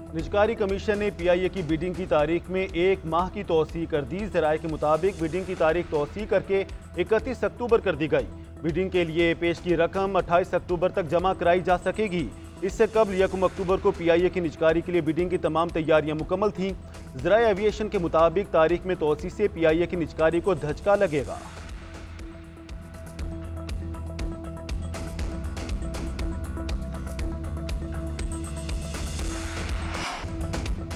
निजकारी commission ने PIA की bidding की तारीख में 1 माह की तोसी कर दी। ज़राए के मुताबिक बिडिंग की तारीख तोसी करके 31 अक्टूबर कर दी गई। बिडिंग के लिए पेश की रकम 28 अक्टूबर तक जमा कराई जा सकेगी। इससे कबल 1 अक्टूबर को PIA की निजकारी के लिए बिडिंग की तमाम तैयारियां मुकम्मल थीं। ज़राए एविएशन के मुताबिक तारीख में तोसी से PIA की निजकारी को धचका लगेगा।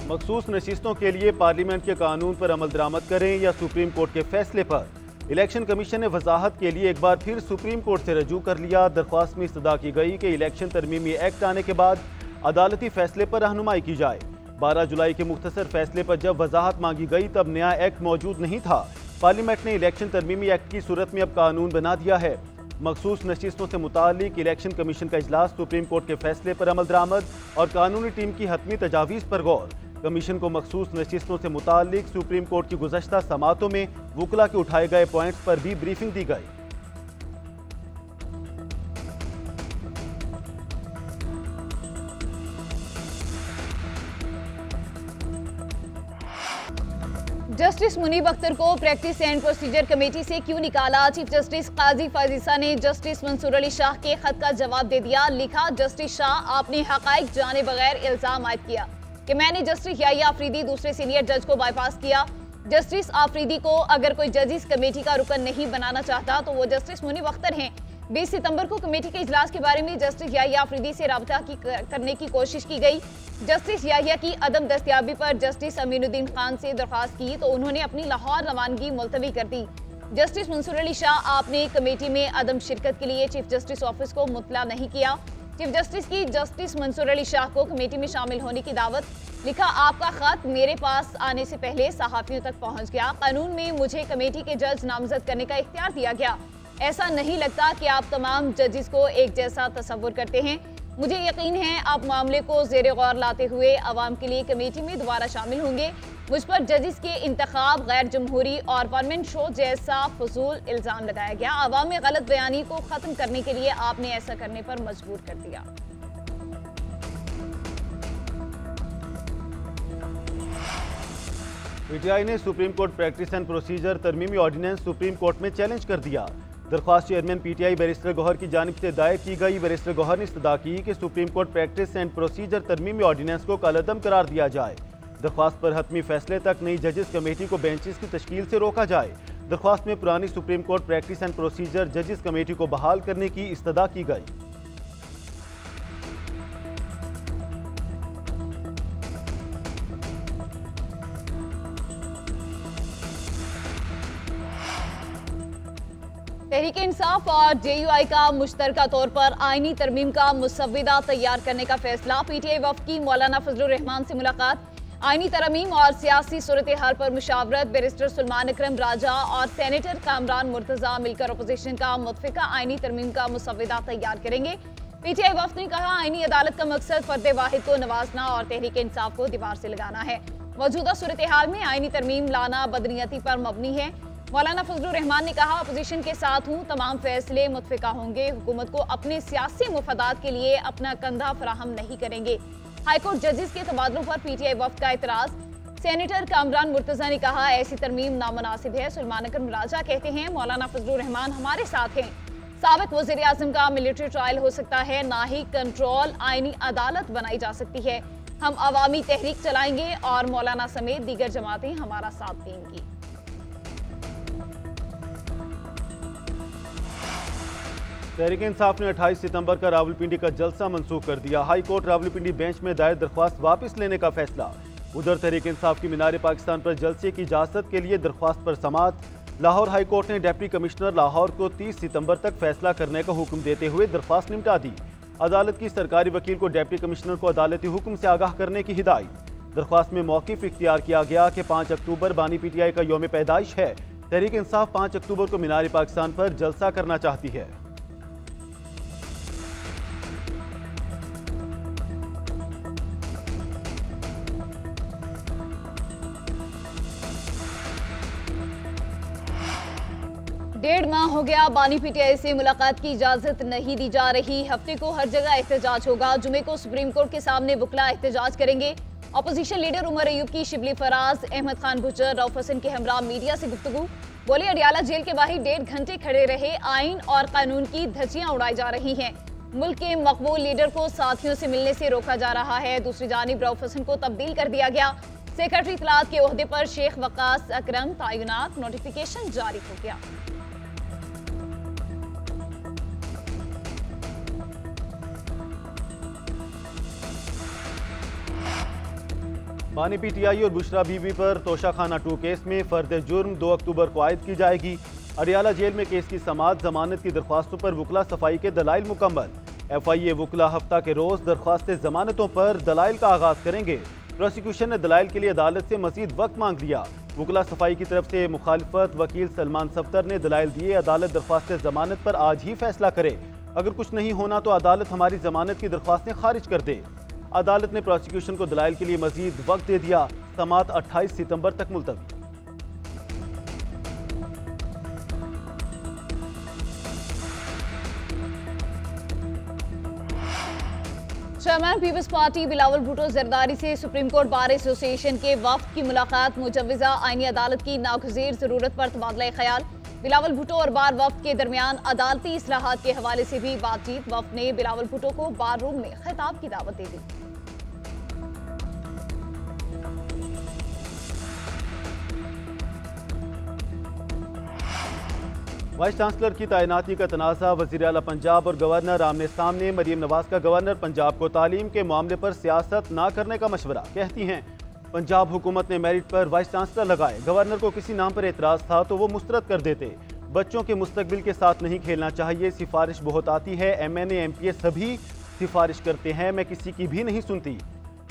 मखसूस नशिस्तों के लिए पार्लियामेंट के कानून पर अमल दरामद करें या सुप्रीम कोर्ट के फैसले पर। इलेक्शन कमीशन ने वजाहत के लिए एक बार फिर सुप्रीम कोर्ट से रजू कर लिया। दरख्वास्त में इस्तदा की गई कि इलेक्शन तरमीमी एक्ट आने के बाद अदालती फैसले पर रहनुमाई की जाए। 12 जुलाई के मुख्तसर फैसले पर जब वजाहत मांगी गई तब नया एक्ट मौजूद नहीं था। पार्लियामेंट ने इलेक्शन तरमीमी एक्ट की सूरत में अब कानून बना दिया है। मखसूस नशिस्तों से मुतालिक इलेक्शन कमीशन का इजलास, सुप्रीम कोर्ट के फैसले पर अमल दरामद और कानूनी टीम की हतमी तजावीज़ पर गौर। कमीशन को मखसूस नशिस्तों से मुतालिक सुप्रीम कोर्ट की गुज़श्ता समातों में वुकला के उठाए गए पॉइंट्स पर भी ब्रीफिंग दी गई। जस्टिस मुनीब अख्तर को प्रैक्टिस एंड प्रोसीजर कमेटी से क्यों निकाला? चीफ जस्टिस काजी फाजिसा ने जस्टिस मंसूर अली शाह के खत का जवाब दे दिया। लिखा, जस्टिस शाह आपने हकाइक जाने बगैर इल्जाम आयद किया कि मैंने जस्टिस याहिया आफरीदी दूसरे सीनियर जज को बाईपास किया। जस्टिस आफरीदी को अगर कोई जजिस कमेटी का रुकन नहीं बनाना चाहता तो वो जस्टिस मुनीब अख्तर हैं। 20 सितंबर को कमेटी के इजलास के बारे में जस्टिस याहिया आफरीदी से राबता करने की कोशिश की गई। जस्टिस याहिया की अदम दस्तयाबी पर जस्टिस अमीनुद्दीन खान से दरख्वास्त की तो उन्होंने अपनी लाहौर रवानगी मुलतवी कर दी। जस्टिस मंसूर अली शाह आपने कमेटी में अदम शिरकत के लिए चीफ जस्टिस ऑफिस को मुतला नहीं किया। चीफ जस्टिस की जस्टिस मंसूर अली शाह को कमेटी में शामिल होने की दावत। लिखा, आपका खत मेरे पास आने से पहले सहाफियों तक पहुंच गया। कानून में मुझे कमेटी के जज नामजद करने का इख्तियार दिया गया। ऐसा नहीं लगता कि आप तमाम जजेस को एक जैसा तस्वुर करते हैं। मुझे यकीन है आप मामले को ज़ेरे गौर लाते हुए अवाम के लिए कमेटी में दोबारा शामिल होंगे। मुझ पर जजेस के इंतखाब, गैर जमहूरी और वन मैन शो जैसा फजूल इल्ज़ाम लगाया गया। अवाम में गलत बयानी को ख़त्म करने के लिए आपने ऐसा करने पर मजबूर कर दिया। PTI ने Supreme Court practice and procedure तरमीमी ऑर्डिनेंस सुप्रीम कोर्ट में चैलेंज कर दिया। दरख्वास्त चेयरमैन PTI बैरिस्टर गौहर की जानिब से दायर की गई। बैरिस्टर गौहर ने इस्तदा की कि Supreme Court practice and procedure तरमीमी ऑर्डिनेंस को कलअदम करार दिया जाए। दरख्वास्त पर हतमी फैसले तक नई जजेस कमेटी को बेंचेस की तश्कील से रोका जाए। दरख्वास्त में पुरानी supreme Court practice and procedure जजेस कमेटी को बहाल करने की इस्तदा की गई। तहरीक इंसाफ और JUI का मुश्तरका तौर पर आईनी तरमीम का मुसव्विदा तैयार करने का फैसला। PTI वफ़द की मौलाना फजलुर रहमान से मुलाकात। आईनी तरमीम और सियासी सूरत हाल पर मुशावरत। बैरिस्टर सुलेमान अकरम राजा और सेनेटर कामरान मुर्तज़ा मिलकर अपोजिशन का मुतफ़िका आईनी तरमीम का मुसव्विदा तैयार करेंगे। PTI वफ़द ने कहा, आईनी अदालत का मकसद फर्द वाहिद को नवाजना और तहरीक इंसाफ को दीवार से लगाना है। मौजूदा सूरत हाल में आईनी तरमीम लाना बदनीयती पर मबनी है। मौलाना फजलुर रहमान ने कहा, अपोजिशन के साथ हूँ, तमाम फैसले मुतफ़िका होंगे। हुकूमत को अपने सियासी मुफादात के लिए अपना कंधा फराहम नहीं करेंगे। हाईकोर्ट जजेस के तबादलों पर PTI वफ़द का एतराज़। सेनेटर कामरान मुर्तज़ा ने कहा, ऐसी तरमीम नामुनासिब है। सुलेमान अकरम राजा कहते हैं, मौलाना फजलुर रहमान हमारे साथ हैं। साबिक़ वज़ीर आज़म का मिलिट्री ट्रायल हो सकता है, ना ही कंट्रोल आईनी अदालत बनाई जा सकती है। हम अवामी तहरीक चलाएंगे और मौलाना समेत दीगर जमातें हमारा साथ देंगी। तहरीक इंसाफ ने 28 सितंबर का रावलपिंडी का जलसा मंसूख कर दिया। हाई कोर्ट रावलपिंडी बेंच में दायर दरख्वास्त वापस लेने का फैसला। उधर तहरीक इंसाफ की मीनार पाकिस्तान पर जलसे की इजाजत के लिए दरख्वास्त पर समात। लाहौर हाई कोर्ट ने डिप्टी कमिश्नर लाहौर को 30 सितंबर तक फैसला करने का हुक्म देते हुए दरख्वास्त निपटा दी। अदालत की सरकारी वकील को डिप्टी कमिश्नर को अदालती हुक्म से आगाह करने की हिदायत। दरख्वास्त में मौक़िफ़ इख्तियार किया गया कि 5 अक्टूबर बानी PTI का यौम पैदाइश है। तहरीक इंसाफ 5 अक्टूबर को मीनार पाकिस्तान पर जलसा करना चाहती है। डेढ़ माह हो गया, बानी PTI से मुलाकात की इजाजत नहीं दी जा रही। हफ्ते को हर जगह एहतजाज होगा। जुमे को सुप्रीम कोर्ट के सामने वकला एहतजाज करेंगे। अपोजिशन लीडर उमर अयूब की शिबली फराज, अहमद खान गुजर, रऊफ हसन के हमरा मीडिया से गुफ्तगू। बोले अडियाला जेल के बाहर 1.5 घंटे खड़े रहे, आइन और कानून की धज्जियां उड़ाई जा रही हैं। मुल्क के मकबूल लीडर को साथियों से मिलने से रोका जा रहा है। दूसरी जानिब रऊफ हसन को तब्दील कर दिया गया। सेक्रेटरी इत्तलात के ओहदे पर शेख वकास अकरम तैनात, नोटिफिकेशन जारी हो गया। बानी पीटीआई और बुशरा बीबी पर तोशाखाना 2 केस में फर्द जुर्म 2 अक्टूबर को आयद की जाएगी। अडियाला जेल में केस की समाअत, जमानत की दरख्वास्तों पर वकला सफाई के दलाइल मुकम्मल। FIA वकला हफ्ता के रोज दरख्वास्त जमानतों पर दलाइल का आगाज करेंगे। प्रोसिक्यूशन ने दलाइल के लिए अदालत से मजीद वक्त मांग लिया। वकला सफाई की तरफ से मुखालिफत वकील सलमान सफ्तर ने दलाइल दिए, अदालत दरख्वास्त जमानत पर आज ही फैसला करे। अगर कुछ नहीं होना तो अदालत हमारी जमानत की दरख्वास्तें खारिज कर दे। अदालत ने प्रोसिक्यूशन को दलाइल के लिए मजीद वक्त दे दिया। समाअत 28 सितंबर तक मुलतवी। Chairman Peoples Party Bilawal Bhutto Zardari से सुप्रीम कोर्ट बार एसोसिएशन के वफ्द की मुलाकात, मुजव्वजा आईनी अदालत की नागुज़ीर जरूरत पर तबादला ख्याल। बिलावल भुट्टो और बार वफ्द के दरमियान अदालती इस्लाहात के हवाले से भी बातचीत। वफ्द ने बिलावल भुट्टो को बार रूम में खिताब की दावत दे दी। वाइस चांसलर की तैनाती का तनाज़ा, वज़ीर आला पंजाब और गवर्नर आमने सामने। मरीम नवाज का गवर्नर पंजाब को तालीम के मामले पर सियासत ना करने का मशवरा। कहती हैं पंजाब हुकूमत ने मेरिट पर वाइस चांसलर लगाए, गवर्नर को किसी नाम पर एतराज़ था तो वो मुस्तरद कर देते। बच्चों के मुस्तकबिल के साथ नहीं खेलना चाहिए, सिफारिश बहुत आती है, MNA MPA सभी सिफारिश करते हैं, मैं किसी की भी नहीं सुनती।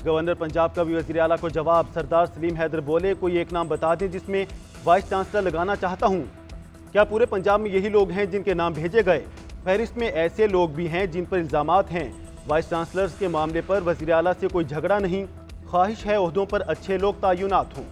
गवर्नर पंजाब का भी वज़ीर आला को जवाब। सरदार सलीम हैदर बोले कोई एक नाम बता दें जिसमें वाइस चांसलर लगाना चाहता हूँ। क्या पूरे पंजाब में यही लोग हैं जिनके नाम भेजे गए? फहरिस्त में ऐसे लोग भी हैं जिन पर इल्ज़ामात हैं। वाइस चांसलर्स के मामले पर वज़ीर आला से कोई झगड़ा नहीं, ख्वाहिश है ओहदों पर अच्छे लोग तैनात हों।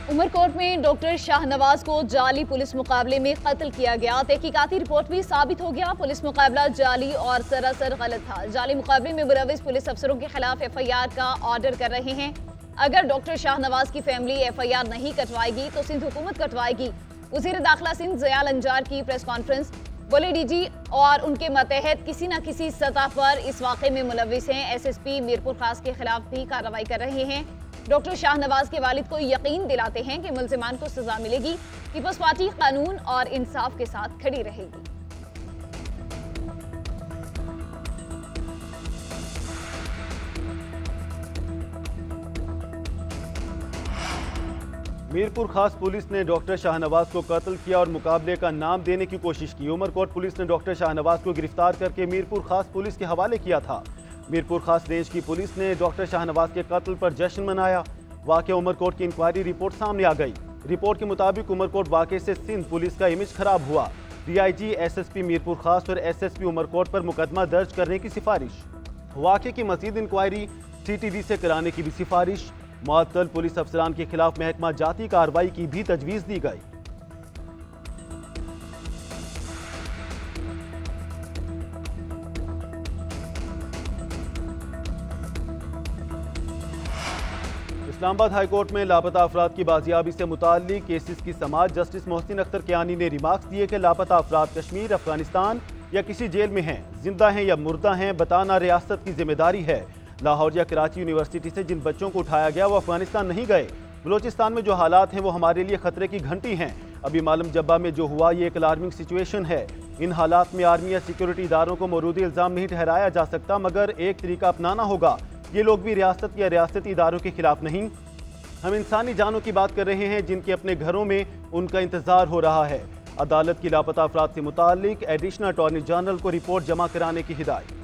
उमरकोट में डॉक्टर शाहनवाज को जाली पुलिस मुकाबले में कत्ल किया गया। तहकीकाती रिपोर्ट भी साबित हो गया, पुलिस मुकाबला जाली और सरासर गलत था। जाली मुकाबले में मुलविस पुलिस अफसरों के खिलाफ FIR का ऑर्डर कर रहे हैं। अगर डॉक्टर शाहनवाज की फैमिली FIR नहीं कटवाएगी तो सिंध हुकूमत कटवाएगी। वज़ीर दाखिला सिंध ज़याल अंजार की प्रेस कॉन्फ्रेंस। बोले DG और उनके मतहत किसी न किसी सतह पर इस वाक़े में मुलविस हैं। SSP मीरपुर खास के खिलाफ भी कार्रवाई कर रहे हैं। डॉक्टर शाहनवाज के वालिद को यकीन दिलाते हैं कि मुल्ज़िमान को सजा मिलेगी। पीपल्स पार्टी कानून और इंसाफ के साथ खड़ी रहेगी। मीरपुर खास पुलिस ने डॉक्टर शाहनवाज को कत्ल किया और मुकाबले का नाम देने की कोशिश की। उमरकोट पुलिस ने डॉक्टर शाहनवाज को गिरफ्तार करके मीरपुर खास पुलिस के हवाले किया था। मीरपुर खास रेंज की पुलिस ने डॉक्टर शाहनवाज के कत्ल पर जश्न मनाया। वाक़या उमरकोट की इंक्वायरी रिपोर्ट सामने आ गई। रिपोर्ट के मुताबिक उमरकोट वाक़े से सिंध पुलिस का इमेज खराब हुआ। DIG SSP मीरपुर खास और SSP उमरकोट पर मुकदमा दर्ज करने की सिफारिश। वाक़े की मज़ीद इंक्वायरी CTD से कराने की भी सिफारिश। मुअत्तल पुलिस अफसरान के खिलाफ महकमा जाती कार्रवाई की भी तजवीज़ दी गई। इस्लामाबाद हाईकोर्ट में लापता अफराद की बाजियाबी से मुताल्लिक केसेस की समाअत। जस्टिस मोहसिन अख्तर कियानी ने रिमार्क्स दिए कि लापता अफराद कश्मीर, अफगानिस्तान या किसी जेल में हैं, जिंदा हैं या मुर्दा हैं, बताना रियासत की जिम्मेदारी है। लाहौर या कराची यूनिवर्सिटी से जिन बच्चों को उठाया गया वो अफगानिस्तान नहीं गए। बलोचिस्तान में जो हालात हैं वो हमारे लिए खतरे की घंटी हैं। अभी मालूम जब्बा में जो हुआ ये एक अलार्मिंग सिचुएशन है। इन हालात में आर्मी या सिक्योरिटी इदारों को मौरूदी इल्ज़ाम नहीं ठहराया जा सकता, मगर एक तरीका अपनाना होगा। ये लोग भी रियासत या रियासती इदारों के खिलाफ नहीं, हम इंसानी जानों की बात कर रहे हैं जिनके अपने घरों में उनका इंतजार हो रहा है। अदालत की लापता अफराद से मुताल्लिक एडिशनल अटॉर्नी जनरल को रिपोर्ट जमा कराने की हिदायत।